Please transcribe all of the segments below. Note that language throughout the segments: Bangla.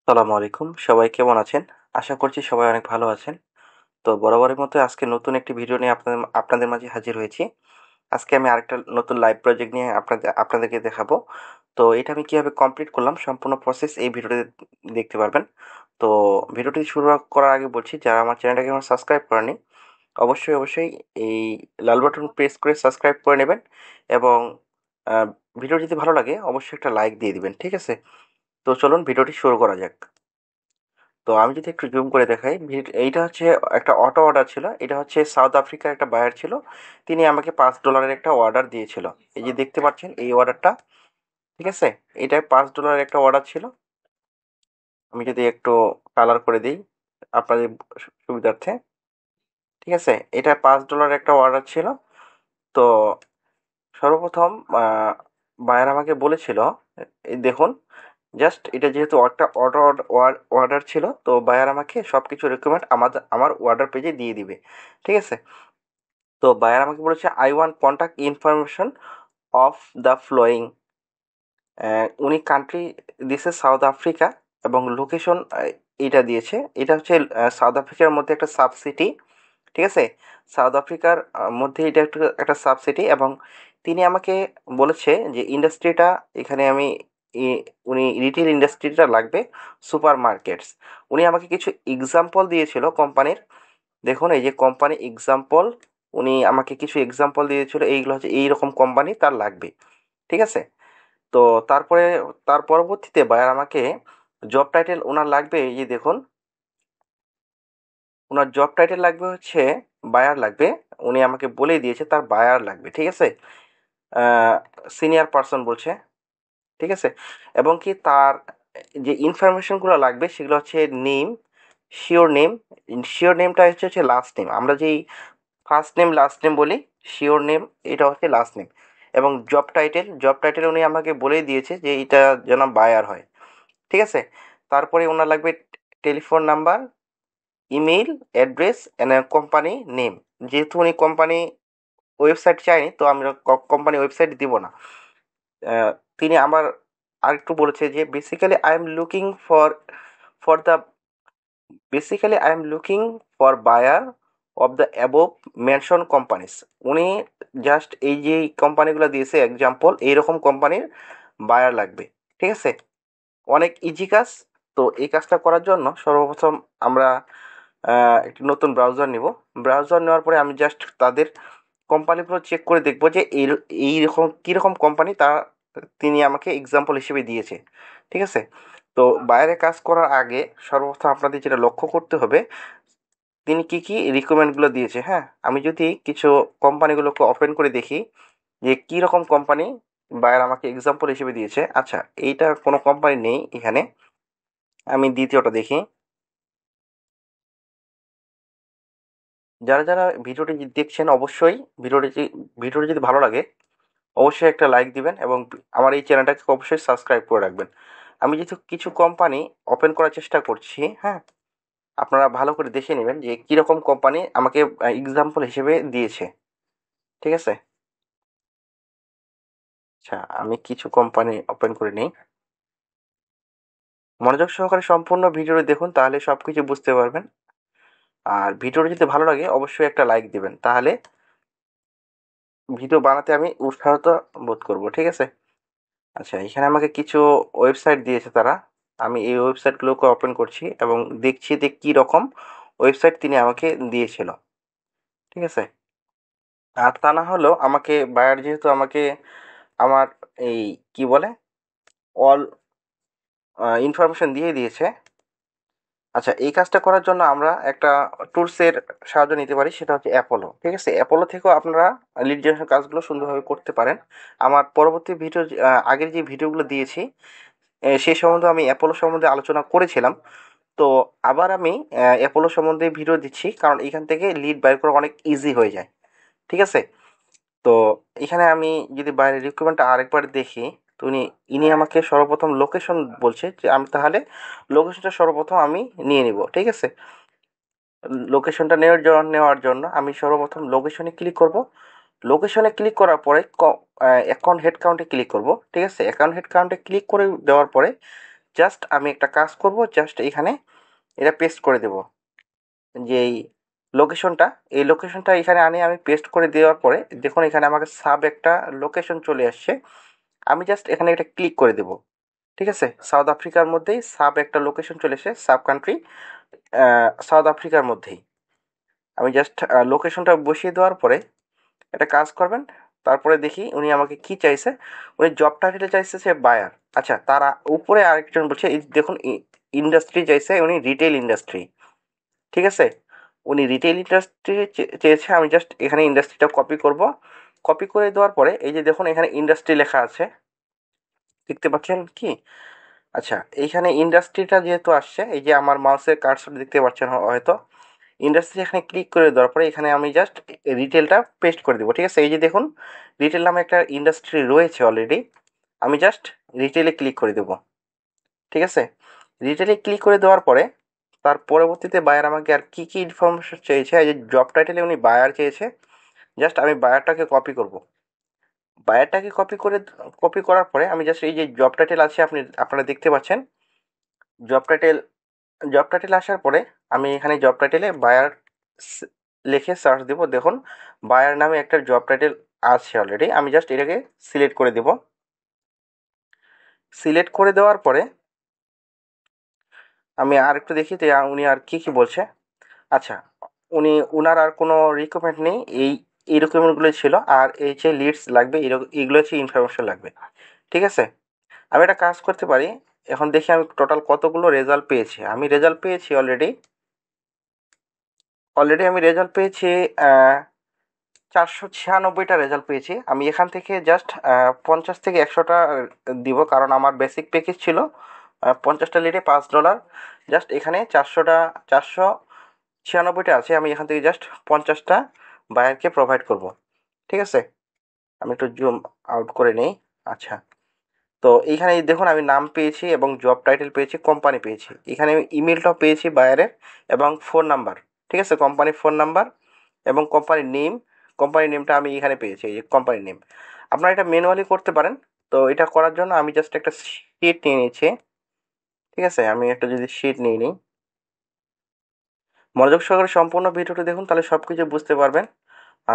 আসসালামু আলাইকুম। সবাই কেমন আছেন? আশা করছি সবাই অনেক ভালো আছেন। তো বরাবরের মতো আজকে নতুন একটি ভিডিও নিয়ে আপনাদের মাঝে হাজির হয়েছি। আজকে আমি আরেকটা নতুন লাইভ প্রজেক্ট নিয়ে আপনাদেরকে দেখাবো। তো এটা আমি কিভাবে কমপ্লিট করলাম সম্পূর্ণ প্রসেস এই ভিডিওতে দেখতে পারবেন। তো ভিডিওটি শুরু করার আগে বলছি, যারা আমার চ্যানেলটাকে এখনো সাবস্ক্রাইব করেনি, অবশ্যই এই লাল বাটন প্রেস করে সাবস্ক্রাইব করে নেবেন এবং আ ভিডিও যদি ভালো লাগে অবশ্যই একটা লাইক দিয়ে দিবেন। ঠিক আছে? তো চলুন ভিডিওটি শুরু করা যাক। তো আমি যদি একটু জুম করে দেখাই, এইটা হচ্ছে একটা অটো অর্ডার ছিল। এটা হচ্ছে সাউথ আফ্রিকার একটা বায়ার ছিল। তিনি আমাকে $5 একটা অর্ডার দিয়েছিল। এই যে দেখতে পাচ্ছেন এই অর্ডারটা, ঠিক আছে? এটা $5 একটা অর্ডার ছিল। আমি যদি একটু কালার করে দিই আপনাদের সুবিধার্থে, ঠিক আছে? এটা $5 একটা অর্ডার ছিল। তো সর্বপ্রথম বায়ার আমাকে বলেছিল, এই দেখুন, জাস্ট এটা যেহেতু একটা অর্ডার ছিল, তো বায়ার আমাকে সব কিছু রিকোয়ারমেন্ট আমার অর্ডার পেজে দিয়ে দিবে। ঠিক আছে? তো বায়ার আমাকে বলেছে, I want contact information of the following. উনি কান্ট্রি দিয়েছে সাউথ আফ্রিকা এবং লোকেশন এইটা দিয়েছে। এটা হচ্ছে সাউথ আফ্রিকার মধ্যে একটা সাব সিটি। ঠিক আছে? সাউথ আফ্রিকার মধ্যে এটা একটা সাব সিটি এবং তিনি আমাকে বলেছে যে ইন্ডাস্ট্রিটা এখানে আমি ই উনি রিটেল ইন্ডাস্ট্রিটা লাগবে, সুপার মার্কেটস। উনি আমাকে কিছু এক্সাম্পল দিয়েছিল কোম্পানির। দেখুন এই যে কোম্পানি এক্সাম্পল, উনি আমাকে কিছু এক্সাম্পল দিয়েছিল। এইগুলো হচ্ছে এইরকম কোম্পানি তার লাগবে। ঠিক আছে? তো তারপরে তার পরবর্তীতে বায়ার আমাকে জব টাইটেল ওনার লাগবে, এই যে দেখুন, উনার জব টাইটেল লাগবে হচ্ছে বায়ার লাগবে। উনি আমাকে বলেই দিয়েছে তার বায়ার লাগবে। ঠিক আছে? সিনিয়র পারসন বলছে। ঠিক আছে? এবং কি তার যে ইনফরমেশনগুলো লাগবে সেগুলো হচ্ছে নেম, শিওর নেম। শিওর নেমটা হচ্ছে লাস্ট নেম। আমরা যেই ফার্স্ট নেম লাস্ট নেম বলি, শিওর নেম এটা হচ্ছে লাস্ট নেম। এবং জব টাইটেল উনি আমাকে বলেই দিয়েছে যে এটা যেন বায়ার হয়। ঠিক আছে? তারপরে ওনার লাগবে telephone number, email address and company name. যেহেতু উনি কোম্পানি ওয়েবসাইট চায়নি, তো আমরা কোম্পানি ওয়েবসাইট দিব না। তিনি আবার আরেকটু বলেছে যে for the basically I am looking for buyer of the above mention companies. উনি জাস্ট এই যে কোম্পানিগুলো দিয়েছে এক্সাম্পল, এইরকম কোম্পানির বায়ার লাগবে। ঠিক আছে? অনেক ইজি কাজ। তো এই কাজটা করার জন্য সর্বপ্রথম আমরা একটি নতুন ব্রাউজার নিব। ব্রাউজার নেওয়ার পরে আমি জাস্ট তাদের কোম্পানিগুলো চেক করে দেখব যে এইরকম কীরকম কোম্পানি তিনি আমাকে এক্সাম্পল হিসেবে দিয়েছে। ঠিক আছে? তো বাইরে কাজ করার আগে সর্বপ্রথম আপনাদের যেটা লক্ষ্য করতে হবে, তিনি কী কী রিকমেন্ডগুলো দিয়েছে। হ্যাঁ, আমি যদি কিছু কোম্পানিগুলোকে ওপেন করে দেখি যে কীরকম কোম্পানি বায়ার আমাকে এক্সাম্পল হিসেবে দিয়েছে। আচ্ছা, এইটা কোনো কোম্পানি নেই এখানে। আমি দ্বিতীয়টা দেখি। যারা ভিডিওটি দেখছেন অবশ্যই ভিডিওটি যদি ভালো লাগে অবশ্যই একটা লাইক দিবেন এবং আমার এই চ্যানেলটাকে অবশ্যই সাবস্ক্রাইব করে রাখবেন। আমি যেহেতু কিছু কোম্পানি ওপেন করার চেষ্টা করছি, হ্যাঁ? আপনারা ভালো করে দেখে নেবেন যে কীরকম কোম্পানি আমাকে এক্সাম্পল হিসেবে দিয়েছে। ঠিক আছে? আচ্ছা, আমি কিছু কোম্পানি ওপেন করে নিই। মনোযোগ সহকারে সম্পূর্ণ ভিডিওটি দেখুন, তাহলে সব কিছু বুঝতে পারবেন। আর ভিডিওটি যদি ভালো লাগে অবশ্যই একটা লাইক দিবেন। তাহলে ভিডিও বানাতে আমি উৎসাহিত বোধ করব। ঠিক আছে? আচ্ছা, এখানে আমাকে কিছু ওয়েবসাইট দিয়েছে তারা। আমি এই ওয়েবসাইটগুলোকে ওপেন করছি এবং দেখছি যে কী রকম ওয়েবসাইট তিনি আমাকে দিয়েছিল। ঠিক আছে? আর তা না হলেও আমাকে বায়ার যেহেতু আমাকে আমার এই কি বলে অল ইনফরমেশন দিয়ে দিয়েছে। আচ্ছা, এই কাজটা করার জন্য আমরা একটা টুলসের সাহায্য নিতে পারি, সেটা হচ্ছে অ্যাপোলো। ঠিক আছে? অ্যাপোলো থেকেও আপনারা লিড জেনারেশন কাজগুলো সুন্দরভাবে করতে পারেন। আমার পরবর্তী ভিডিও আগের যে ভিডিওগুলো দিয়েছি সেই সম্বন্ধে আমি অ্যাপোলো সম্বন্ধে আলোচনা করেছিলাম। তো আবার আমি অ্যাপোলো সম্বন্ধে ভিডিও দিচ্ছি, কারণ এখান থেকে লিড বের করা অনেক ইজি হয়ে যায়। ঠিক আছে? তো এখানে আমি যদি বাইরের রিকোয়ারমেন্টটা আরেকবার দেখি, তো ইনি আমাকে সর্বপ্রথম লোকেশন বলছে যে আমি তাহলে লোকেশনটা সর্বপ্রথম আমি নিয়ে নিব। ঠিক আছে? লোকেশনটা নেওয়ার জন্য আমি সর্বপ্রথম লোকেশনে ক্লিক করব। লোকেশনে ক্লিক করার পরে অ্যাকাউন্ট হেড কাউন্টে ক্লিক করব। ঠিক আছে? অ্যাকাউন্ট হেড কাউন্টে ক্লিক করে দেওয়ার পরে জাস্ট আমি একটা কাজ করব, জাস্ট এখানে এটা পেস্ট করে দেব। যেই লোকেশনটা, এই লোকেশনটা এখানে আনি, আমি পেস্ট করে দেওয়ার পরে দেখুন এখানে আমাকে সাব একটা লোকেশন চলে আসছে। আমি জাস্ট এখানে এটা ক্লিক করে দেব। ঠিক আছে, সাউথ আফ্রিকার মধ্যেই সাব একটা লোকেশন চলে এসে, সাব কান্ট্রি সাউথ আফ্রিকার মধ্যেই। আমি জাস্ট লোকেশনটা বসিয়ে দেওয়ার পরে একটা কাজ করবেন। তারপরে দেখি উনি আমাকে কি চাইছে। উনি জব টাইটেলে চাইছে সে বায়ার। আচ্ছা, তারা উপরে আরেকজন বলছে, এই দেখুন ইন্ডাস্ট্রি চাইছে উনি রিটেল ইন্ডাস্ট্রি। ঠিক আছে, উনি রিটেল ইন্ডাস্ট্রি চেয়েছে। আমি জাস্ট এখানে ইন্ডাস্ট্রিটা কপি করব। কপি করে দেওয়ার পরে এই যে দেখুন এখানে ইন্ডাস্ট্রি লেখা আছে, দেখতে পাচ্ছেন কি? আচ্ছা, এইখানে ইন্ডাস্ট্রিটা যেহেতু আসছে, এই যে আমার মাউসের কার্সর দেখতে পাচ্ছেন হয়তো, ইন্ডাস্ট্রি এখানে ক্লিক করে দেওয়ার পরে এখানে আমি জাস্ট রিটেলটা পেস্ট করে দেবো। ঠিক আছে, এই যে দেখুন রিটেল নামে একটা ইন্ডাস্ট্রি রয়েছে অলরেডি। আমি জাস্ট রিটেলে ক্লিক করে দেবো। ঠিক আছে, রিটেলে ক্লিক করে দেওয়ার পরে তার পরবর্তীতে বায়ার আমাকে আর কি কি ইনফরমেশন চেয়েছে, এই যে জব টাইটেলে উনি বায়ার চেয়েছে। জাস্ট আমি বায়ারটাকে কপি করব। বায়ারটাকে কপি করার পরে আমি জাস্ট এই যে জব টাইটেল আছে, আপনারা দেখতে পাচ্ছেন জব টাইটেল। জব টাইটেল আসার পরে আমি এখানে জব টাইটেলে বায়ার লিখে সার্চ দেব। দেখুন বায়ার নামে একটা জব টাইটেল আছে অলরেডি। আমি জাস্ট এটাকে সিলেক্ট করে দেব। সিলেক্ট করে দেওয়ার পরে আমি আর একটু দেখি যে উনি আর কি কি বলছে। আচ্ছা, উনার আর কোনো রিকোয়ারমেন্ট নেই, এই রিকোয়ারমেন্টগুলো ছিল। আর এই যে লিডস লাগবে, এগুলো হচ্ছে ইনফরমেশন লাগবে। ঠিক আছে, আমি একটা কাজ করতে পারি। এখন দেখি আমি টোটাল কতগুলো রেজাল্ট পেয়েছি। আমি রেজাল্ট পেয়েছি অলরেডি আমি রেজাল্ট পেয়েছি 496টা রেজাল্ট পেয়েছি। আমি এখান থেকে জাস্ট 50 থেকে 100টা দিব, কারণ আমার বেসিক প্যাকেজ ছিল 50টা লিডে $5। জাস্ট এখানে 496টা আছে, আমি এখান থেকে জাস্ট 50টা বায়ারকে প্রোভাইড করব। ঠিক আছে, আমি একটু জুম আউট করে নেই। আচ্ছা, তো এইখানে দেখুন আমি নাম পেয়েছি এবং জব টাইটেল পেয়েছি, কোম্পানি পেয়েছি। এখানে আমি ইমেলটাও পেয়েছি বায়ারের এবং ফোন নাম্বার। ঠিক আছে, কোম্পানির ফোন নাম্বার এবং কোম্পানির নেমটা আমি এখানে পেয়েছি, এই যে কোম্পানির নেম। আপনারা এটা ম্যানুয়ালি করতে পারেন। তো এটা করার জন্য আমি জাস্ট একটা শিট নিয়ে নিয়েছি। ঠিক আছে, আমি একটা যদি শিট নিয়ে নিই, মনোযোগ সহকারে সম্পূর্ণ ভিডিওটি দেখুন, তাহলে সব কিছু বুঝতে পারবেন।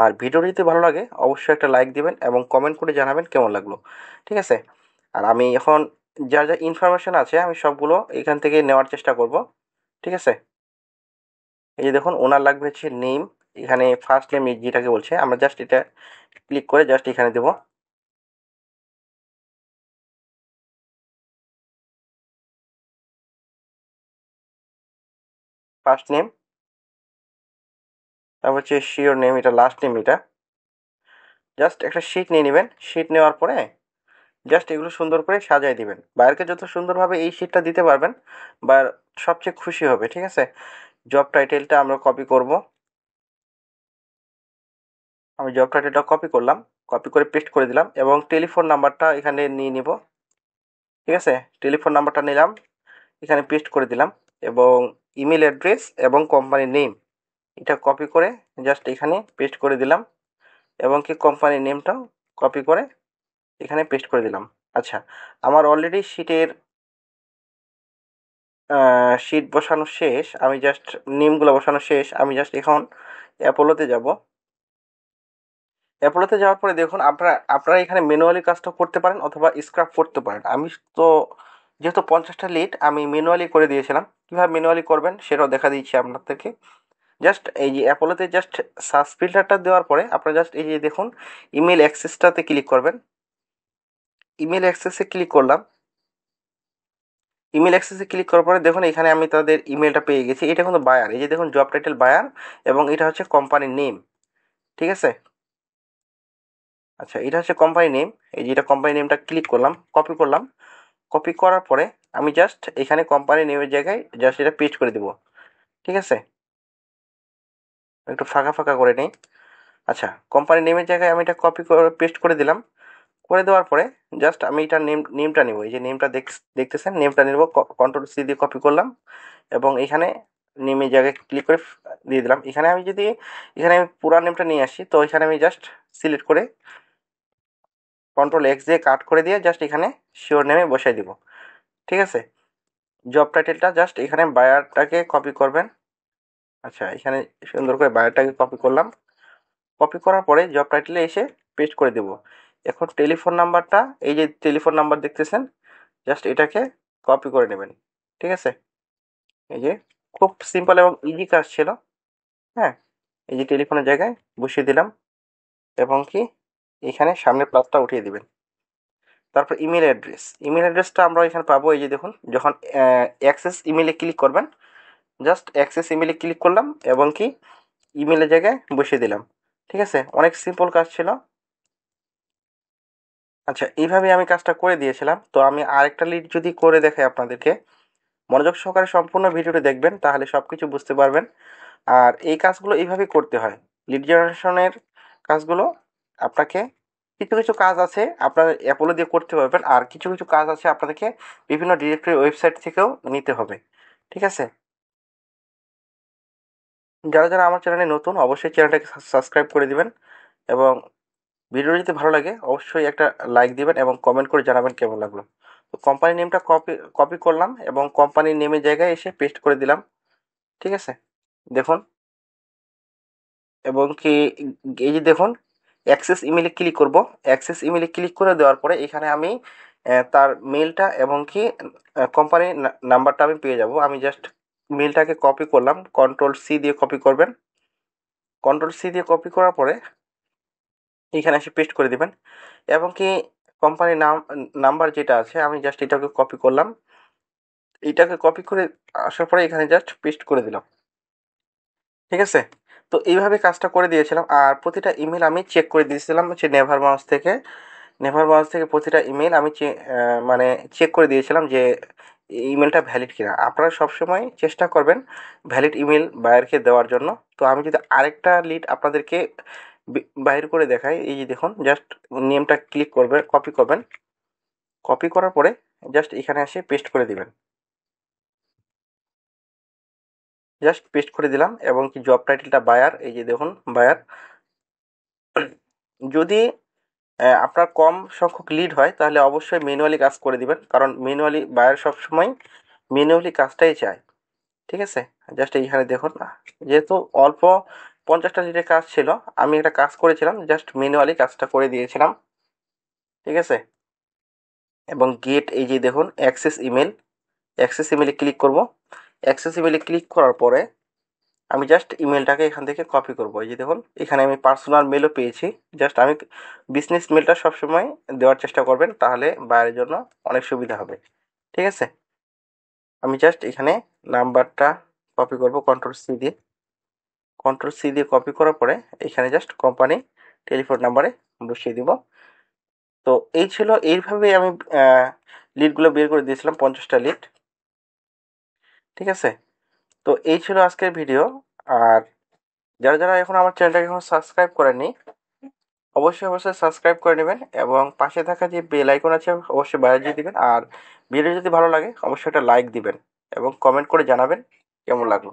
আর ভিডিওটি যদি ভালো লাগে অবশ্যই একটা লাইক দিবেন এবং কমেন্ট করে জানাবেন কেমন লাগলো। ঠিক আছে, আর আমি এখন যা ইনফরমেশন আছে আমি সবগুলো এখান থেকে নেওয়ার চেষ্টা করব। ঠিক আছে, এই যে দেখুন ওনার লাগবে হচ্ছে নেম। এখানে ফার্স্ট নেম যেটাকে বলছে, আমরা জাস্ট এটা ক্লিক করে জাস্ট এখানে দেবো ফার্স্ট নেম। তারপর হচ্ছে শিওর নেম, এটা লাস্ট নেম। এটা জাস্ট একটা শিট নিয়ে নেবেন। শিট নেওয়ার পরে জাস্ট এগুলো সুন্দর করে সাজায় দিবেন। বাইরকে যত সুন্দরভাবে এই শিটটা দিতে পারবেন বা সবচেয়ে খুশি হবে। ঠিক আছে, জব টাইটেলটা আমরা কপি করব। আমি জব টাইটেলটা কপি করলাম, কপি করে পেস্ট করে দিলাম এবং টেলিফোন নাম্বারটা এখানে নিয়ে নিব। ঠিক আছে, টেলিফোন নাম্বারটা নিলাম, এখানে পেস্ট করে দিলাম এবং ইমেল অ্যাড্রেস এবং কোম্পানির নেম এটা কপি করে জাস্ট এখানে পেস্ট করে দিলাম এবং কি কোম্পানির নেমটাও কপি করে এখানে পেস্ট করে দিলাম। আচ্ছা, আমার অলরেডি শিট বসানো শেষ। আমি জাস্ট নেমগুলো বসানো শেষ। আমি জাস্ট এখন অ্যাপোলোতে যাব। অ্যাপোলোতে যাওয়ার পরে দেখুন আপনারা এখানে ম্যানুয়ালি কাজটা করতে পারেন অথবা স্ক্রাব করতে পারেন। আমি তো যেহেতু 50টা লিড আমি ম্যানুয়ালি করে দিয়েছিলাম। কীভাবে ম্যানুয়ালি করবেন সেটাও দেখা দিচ্ছি আপনাদেরকে। জাস্ট এই যে অ্যাপোলোতে জাস্ট সার্চ ফিল্টারটা দেওয়ার পরে আপনারা জাস্ট এই যে দেখুন ইমেল অ্যাক্সেসটাতে ক্লিক করবেন। ইমেল অ্যাক্সেসে ক্লিক করলাম। ইমেল অ্যাক্সেসে ক্লিক করার পরে দেখুন এখানে আমি তাদের ইমেলটা পেয়ে গেছি। এটা কিন্তু বায়ার, এই যে দেখুন জব টাইটেল বায়ার এবং এটা হচ্ছে কোম্পানির নেম। ঠিক আছে, আচ্ছা এটা হচ্ছে কোম্পানি নেম। এই যে এটা কোম্পানি নেমটা ক্লিক করলাম, কপি করলাম। কপি করার পরে আমি জাস্ট এখানে কোম্পানি নেমের জায়গায় জাস্ট এটা পেস্ট করে দেবো। ঠিক আছে, একটু ফাঁকা ফাঁকা করে নেই। আচ্ছা, কোম্পানি নেমের জায়গায় আমি এটা কপি করে পেস্ট করে দিলাম। করে দেওয়ার পরে জাস্ট আমি এটার নেমটা নেব। এই যে নেমটা দেখতেছেন, নেমটা নেব। কন্ট্রোল সি দিয়ে কপি করলাম এবং এখানে নেমের জায়গায় ক্লিক করে দিয়ে দিলাম। এখানে আমি পুরা নেমটা নিয়ে আসি, তো এখানে আমি জাস্ট সিলেক্ট করে কন্ট্রোল এক্স দিয়ে কাট করে দিয়ে জাস্ট এখানে শিওর নেমে বসাই দিব। ঠিক আছে, জব টাইটেলটা জাস্ট এখানে বায়ারটাকে কপি করবেন। আচ্ছা, এখানে সুন্দর করে বায়ারটাকে কপি করলাম। কপি করার পরে জব টাইটেলে এসে পেস্ট করে দেব। এখন টেলিফোন নাম্বারটা, এই যে টেলিফোন নাম্বার দেখতেছেন, জাস্ট এটাকে কপি করে নেবেন। ঠিক আছে? এই যে খুব সিম্পল এবং ইজি কাজ ছিল। হ্যাঁ, এই যে টেলিফোনের জায়গায় বসিয়ে দিলাম এবং কি এখানে সামনের প্লাসটা উঠিয়ে দিবেন। তারপর ইমেল অ্যাড্রেস, ইমেল অ্যাড্রেসটা আমরা এখানে পাবো। এই যে দেখুন, যখন অ্যাক্সেস ইমেলে ক্লিক করবেন, জাস্ট অ্যাক্সেস ইমেলে ক্লিক করলাম এবং কি ইমেলের জায়গায় বসিয়ে দিলাম। ঠিক আছে? অনেক সিম্পল কাজ ছিল। আচ্ছা, এইভাবে আমি কাজটা করে দিয়েছিলাম। তো আমি আরেকটা লিড যদি করে দেখাই আপনাদেরকে, মনোযোগ সহকারে সম্পূর্ণ ভিডিওটি দেখবেন, তাহলে সব কিছু বুঝতে পারবেন। আর এই কাজগুলো এইভাবেই করতে হয়। লিড জেনারেশনের কাজগুলো আপনাকে, কিছু কিছু কাজ আছে আপনার অ্যাপোলো দিয়ে করতে পারবেন, আর কিছু কিছু কাজ আছে আপনাদেরকে বিভিন্ন ডিরেক্টরি ওয়েবসাইট থেকেও নিতে হবে। ঠিক আছে? যারা যারা আমার চ্যানেলে নতুন, অবশ্যই চ্যানেলটাকে সাবস্ক্রাইব করে দিবেন এবং ভিডিও যদি ভালো লাগে অবশ্যই একটা লাইক দিবেন এবং কমেন্ট করে জানাবেন কেমন লাগলো। তো কোম্পানি নেমটা কপি কপি করলাম এবং কোম্পানির নেমের জায়গায় এসে পেস্ট করে দিলাম। ঠিক আছে? দেখুন, এবং কি এই যে দেখুন, অ্যাক্সেস ইমেলে ক্লিক করব। অ্যাক্সেস ইমেলে ক্লিক করে দেওয়ার পরে এখানে আমি তার মেলটা এবং কি কোম্পানির নাম্বারটা আমি পেয়ে যাব। আমি জাস্ট মেলটাকে কপি করলাম, কন্ট্রোল সি দিয়ে কপি করবেন। কন্ট্রোল সি দিয়ে কপি করার পরে এখানে এসে পেস্ট করে দিবেন এবং কি কোম্পানির নাম্বার যেটা আছে আমি জাস্ট এটাকে কপি করলাম। এইটাকে কপি করে আসার পরে এখানে জাস্ট পেস্ট করে দিলাম। ঠিক আছে? তো এইভাবে কাজটা করে দিয়েছিলাম। আর প্রতিটা ইমেল আমি চেক করে দিয়েছিলাম হচ্ছে নেভার মাউস থেকে। নেভার মাউস থেকে প্রতিটা ইমেল আমি মানে চেক করে দিয়েছিলাম যে ইমেলটা ভ্যালিড কিনা। আপনারা সবসময় চেষ্টা করবেন ভ্যালিড ইমেল বায়ারকে দেওয়ার জন্য। তো আমি যদি আরেকটা লিড আপনাদেরকে বাইর করে দেখাই, এই যে দেখুন, জাস্ট নেমটা ক্লিক করবেন, কপি করবেন। কপি করার পরে জাস্ট এখানে এসে পেস্ট করে দিবেন। জাস্ট পেস্ট করে দিলাম এবং কি জব টাইটেলটা বায়ার, এই যে দেখুন বায়ার। যদি আপনার কম সংখ্যক লিড হয় তাহলে অবশ্যই ম্যানুয়ালি কাজ করে দিবেন, কারণ ম্যানুয়ালি বায়ার সবসময় ম্যানুয়ালি কাজটাই চায়। ঠিক আছে? জাস্ট এইখানে দেখুন, যেহেতু অল্প 50টা লিডের কাজ ছিল, আমি একটা কাজ করেছিলাম, জাস্ট ম্যানুয়ালি কাজটা করে দিয়েছিলাম। ঠিক আছে? এবং গেট, এই যে দেখুন অ্যাক্সেস ইমেল, অ্যাক্সেস ইমেলে ক্লিক করব। অ্যাক্সেস ইমেলে ক্লিক করার পরে আমি জাস্ট ইমেলটাকে এখান থেকে কপি করব। এই যে দেখুন, এখানে আমি পার্সোনাল মেলও পেয়েছি। জাস্ট আমি বিজনেস মেলটা সবসময় দেওয়ার চেষ্টা করবেন, তাহলে বাইরের জন্য অনেক সুবিধা হবে। ঠিক আছে? আমি জাস্ট এখানে নাম্বারটা কপি করব কন্ট্রোল সি দিয়ে। কন্ট্রোল সি দিয়ে কপি করার পরে এখানে জাস্ট কোম্পানি টেলিফোন নাম্বারে বসিয়ে দিব। তো এই ছিল, এইভাবেই আমি লিডগুলো বের করে দিয়েছিলাম, 50টা লিড। ঠিক আছে? তো এই ছিল আজকের ভিডিও। আর যারা যারা এখন আমার চ্যানেলটাকে এখন সাবস্ক্রাইব করেননি, অবশ্যই অবশ্যই সাবস্ক্রাইব করে নেবেন এবং পাশে থাকা যে বেল আইকন আছে অবশ্যই বাজিয়ে দিবেন। আর ভিডিও যদি ভালো লাগে অবশ্যই একটা লাইক দিবেন এবং কমেন্ট করে জানাবেন কেমন লাগলো।